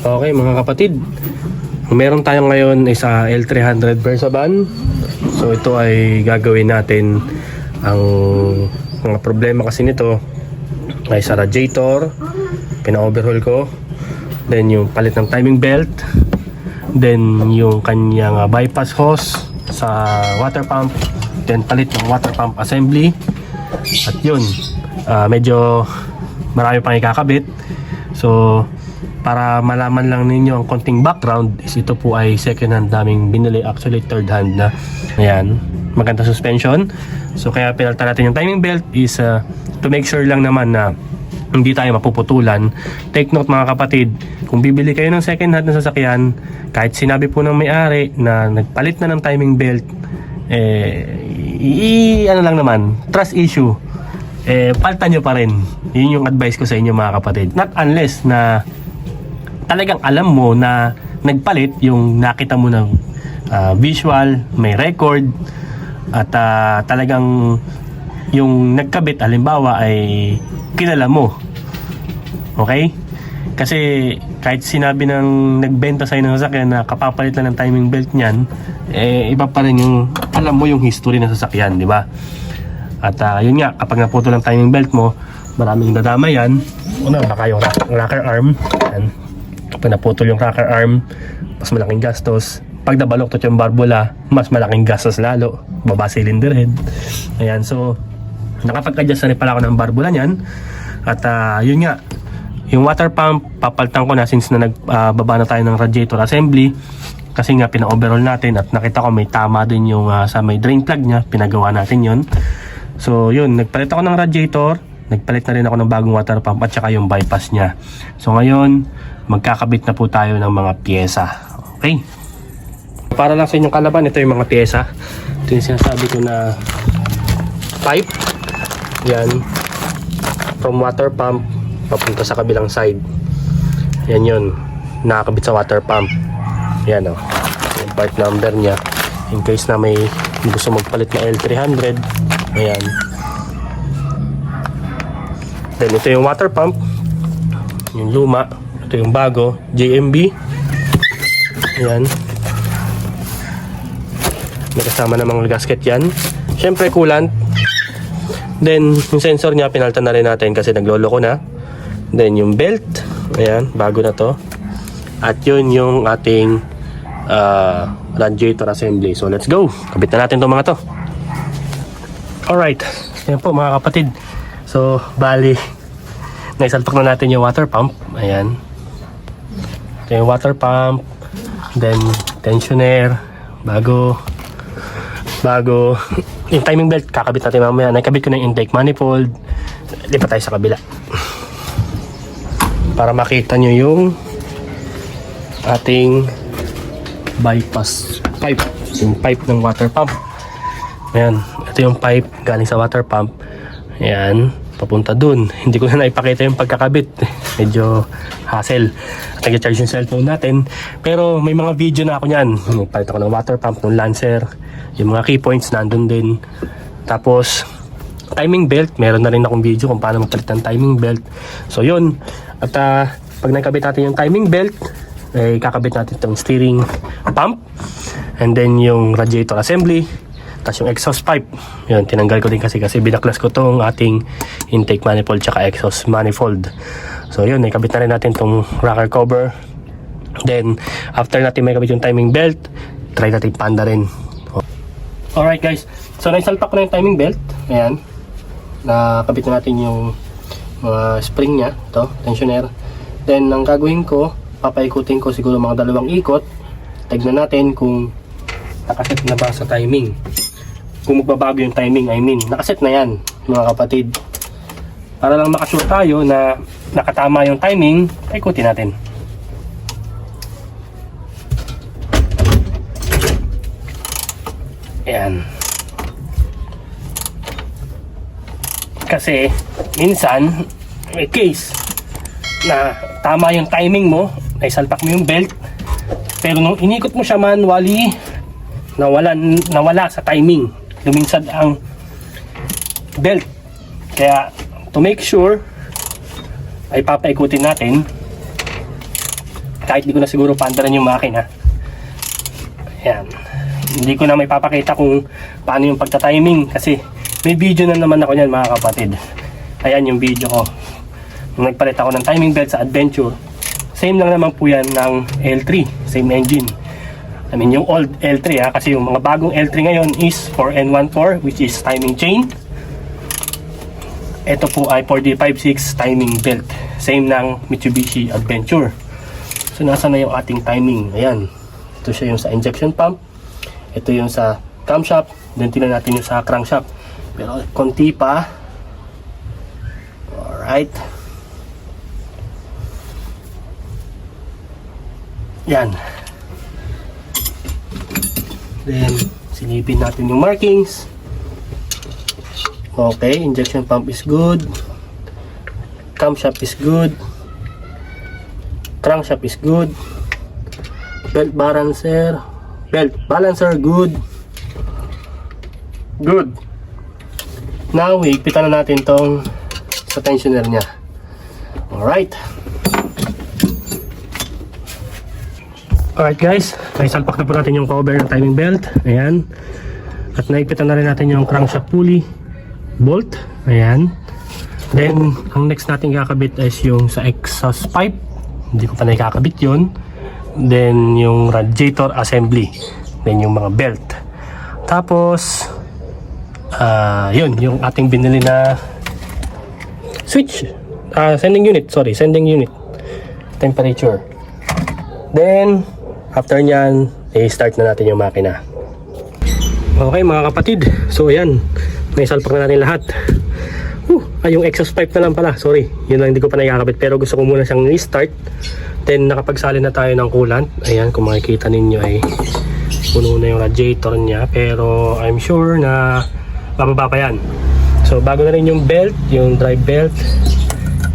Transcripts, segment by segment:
Okay mga kapatid, meron tayo ngayon is L300 Versaban. So ito ay gagawin natin. Ang mga problema kasi nito ay sa radiator, pina-overhaul ko. Then yung palit ng timing belt. Then yung kanyang bypass hose sa water pump. Then palit ng water pump assembly. At yun, medyo marami pang ikakabit. So para malaman lang ninyo ang konting background, is ito po ay second hand naming binili, actually third hand na. Ayan, maganda suspension. So kaya pinalitan natin yung timing belt is to make sure lang naman na hindi tayo mapuputulan. Take note mga kapatid, kung bibili kayo ng second hand na sasakyan, kahit sinabi po ng may-ari na nagpalit na ng timing belt, ano lang naman, trust issue, palitan nyo pa rin. Yun yung advice ko sa inyo mga kapatid. Not unless na talagang alam mo na nagpalit, yung nakita mo ng visual, may record, at talagang yung nagkabit halimbawa ay kilala mo. Okay? Kasi kahit sinabi ng nagbenta sa'yo ng sasakyan na kapapalit lang ng timing belt niyan, iba pa rin yung alam mo yung history ng sasakyan, di ba? At yun nga, kapag naputo ng timing belt mo, maraming nadama yan. Una, baka yung rocker arm. Yan. Kapag naputol yung rocker arm, mas malaking gastos. Pag nabaloktot yung barbula, mas malaking gastos lalo. Baba cylinder head. Ayan, so nakapag-adjust na rin pala ako ng barbula niyan. At yun nga, yung water pump, papalitan ko na since na nagbaba na tayo ng radiator assembly. Kasi nga, pina-overhaul natin at nakita ko may tama din yung sa may drain plug niya. Pinagawa natin yun. So yun, nagpalit ako ng radiator. Nagpalit na rin ako ng bagong water pump at saka yung bypass niya. So ngayon, magkakabit na po tayo ng mga pyesa. Okay? Para lang sa inyong kalaban, ito yung mga pyesa. Ito yung sinasabi ko na pipe. Yan. From water pump, papunta sa kabilang side. Yan yun. Nakakabit sa water pump. Yan o. Yung part number niya. In case na may gusto magpalit na L300. Ayan. Then ito yung water pump. Yung luma. Ito yung bago. JMB. Ayan. May kasama namang gasket yan. Syempre coolant. Then yung sensor niya pinalitan na rin natin kasi nagloloko na. Then yung belt. Ayan. Bago na to. At yun yung ating radiator assembly. So let's go. Kabit na natin itong mga to. Alright. Ayan po mga kapatid. So bali, naisalpak na natin yung water pump. Ayan. Ito yung water pump. Then tensioner. Bago. Yung timing belt, kakabit natin mamaya. Nakabit ko na yung intake manifold. Lipat tayo sa kabila. Para makita nyo yung ating bypass pipe. Yung pipe ng water pump. Ayan. Ito yung pipe galing sa water pump. Ayan. Papunta dun. Hindi ko na naipakita yung pagkakabit. Medyo hassle. At nag-charge yung cellphone natin. Pero may mga video na ako nyan. Palit ako ng water pump, ng Lancer. Yung mga key points nandun din. Tapos timing belt, meron na rin akong video kung paano magpalit ng timing belt. So yun. At pag nakabit natin yung timing belt, kakabit natin itong steering pump. And then yung radiator assembly. Tapos yung exhaust pipe. Yun, tinanggal ko din kasi binaklas ko tong ating intake manifold tsaka exhaust manifold. So yun, nakabit na rin natin tong rocker cover. Then after natin may kabit yung timing belt, try natin panda rin. Alright guys, so naisalpak ko na yung timing belt. Ayan, nakabit na natin yung mga spring nya, ito, tensioner. Then ang gagawin ko, papaikutin ko siguro mga 2 ikot. Tignan natin kung nakaset na ba sa timing. Kung magbabago yung timing, I mean, nakaset na yan mga kapatid. Para lang makasure tayo na nakatama yung timing, ikutin natin. Ayan. Kasi minsan may case na tama yung timing mo, naisalpak mo yung belt, pero nung inikot mo siya manually, nawala sa timing, luminsad ang belt. Kaya to make sure ay papaikutin natin kahit di ko na siguro paandaran yung makina. Ayan. Hindi ko na may papakita kung paano yung pagta-timing kasi may video na naman ako niyan mga kapatid. Ayan yung video ko. Nung nagpalit ako ng timing belt sa Adventure, same lang naman po yan ng L3, same engine. I mean yung old L3 kasi yung mga bagong L3 ngayon is 4N14 which is timing chain. Ito po ay 4D56 timing belt. Same ng Mitsubishi Adventure. So nasa na yung ating timing. Ayan. Ito siya yung sa injection pump. Ito yung sa camshaft. Then tingnan natin yung sa crankshaft. Pero konti pa. Alright. Yan. Then silipin natin yung markings. Okay, injection pump is good. Camshaft is good. Crankshaft is good. Belt balancer good. Good. Now, higpitan na natin tong sa tensioner niya. Alright. Alright guys, naisalpak na po natin yung cover ng timing belt. Ayan. At naigpitan na rin natin yung crankshaft pulley bolt. Ayan. Then, ang next natin kakabit is yung sa exhaust pipe. Hindi ko pa nakakabit yun. Then, yung radiator assembly. Then, yung mga belt. Tapos, yun, yung ating binili na switch. Sending unit. Temperature. Then, after nyan, i-start na natin yung makina. Okay mga kapatid. So, ayan. Naisalpak na natin lahat. Yung exhaust pipe na lang pala. Sorry, yun lang hindi ko pa nakakabit. Pero gusto ko muna siyang i-start. Then nakapagsali na tayo ng coolant. Ayan, kung makikita ninyo ay puno na yung radiator niya. Pero I'm sure na bababa pa yan. So bago na rin yung belt, yung drive belt.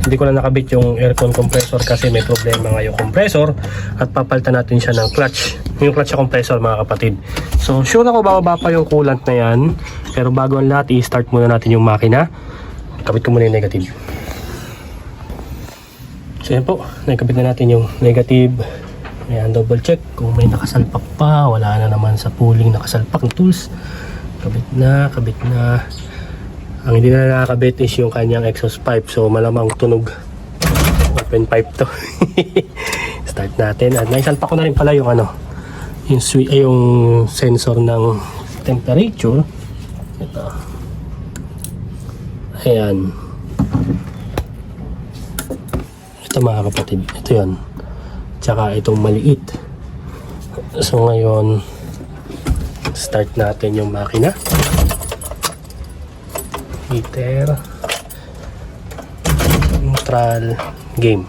Hindi ko na nakabit yung aircon compressor kasi may problema nga yung compressor. At papalitan natin siya ng clutch. Yung clutch sa compressor mga kapatid. So sure ako bababa pa yung coolant na yan. Pero bago ang lahat, i-start muna natin yung makina. Kabit ko muna yung negative. So yan po, nakabit na natin yung negative. Ayan, double check kung may nakasalpak pa. Wala na naman sa pulling nakasalpak ng tools. Kabit na. Ang hindi na nakakabit is yung kanyang exhaust pipe. So malamang tunog. Open pipe to. Start natin. At naisalpak ko na rin pala yung yung sensor ng temperature. Ito. Ayan. Ito mga kapatid. Ito yun. Tsaka itong maliit. So ngayon, start natin yung makina. Heater. Neutral. Game.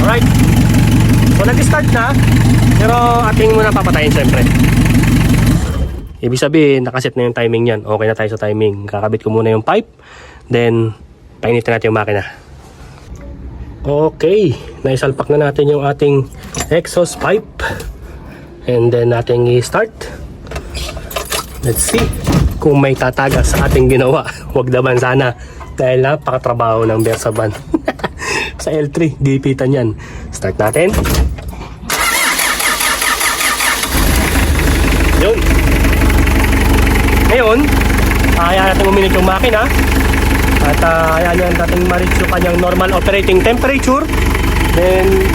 Alright. So nag-start na. Pero ating muna papatayin syempre. Ibig sabihin, nakaset na yung timing yan. Okay na tayo sa timing. Kakabit ko muna yung pipe. Then, painitin natin yung makina. Okay. Naisalpak na natin yung ating exhaust pipe. And then natin i-start. Let's see kung may tatagas sa ating ginawa. Huwag naman sana. Dahil napakatrabaho ng Versaban. Sa L3, gipitan yan. Start natin. Yun. Ngayon, hayaan natin uminit yung makina. At hayaan yan natin ma-reach yung kanyang normal operating temperature. Then,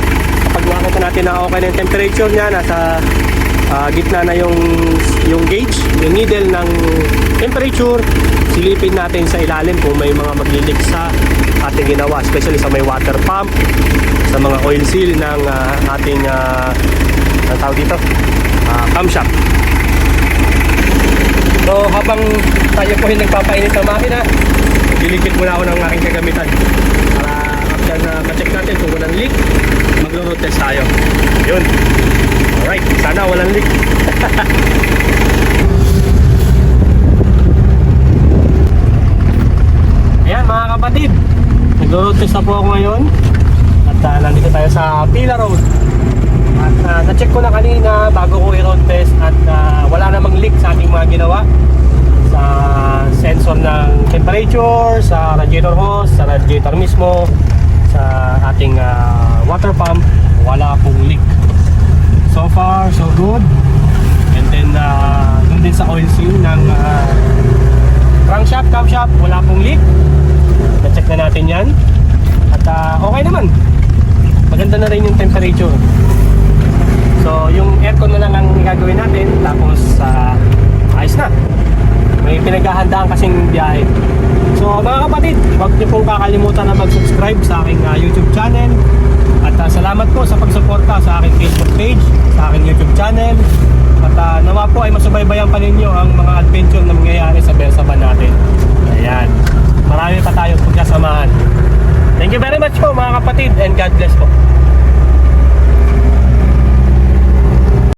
kapag makita natin na okay na yung temperature niya, nasa gitna na yung gauge, yung needle ng temperature, silipin natin sa ilalim kung may mga maglilik sa ating ginawa, especially sa may water pump, sa mga oil seal ng ating ang tawag dito, camshaft. So habang tayo po yung nagpapainit ng makina, dilikit muna ako ng aking kagamitan para after na ma-check natin kung walang leak, maglo-road test tayo. Yun. Alright, sana walang leak. Ayan mga kapatid, nag-road test na po ako ngayon. At nandito tayo sa Pila Road. At na-check ko na kanina bago ko i-road test. At wala namang leak sa ating mga temperature, sa radiator hose, sa radiator mismo, sa ating water pump, wala pong leak. So far, so good. And then, dun din sa oil seal ng crankshaft, camshaft, wala pong leak. Na-check na natin yan. At okay naman. Maganda na rin yung temperature. So, yung aircon na lang ang gagawin natin. Tapos, ayos na. May pinaghahandaan kasing biyahe. So, mga kapatid, huwag niyo pong kakalimutan na mag-subscribe sa aking YouTube channel. At salamat po sa pagsuporta sa aking Facebook page, sa aking YouTube channel. At nawa po ay masubaybayan pa ninyo ang mga adventure na mangyayari sa Bersaban natin. Ayan. Marami pa tayong pagkasamahan. Thank you very much po mga kapatid, and God bless po.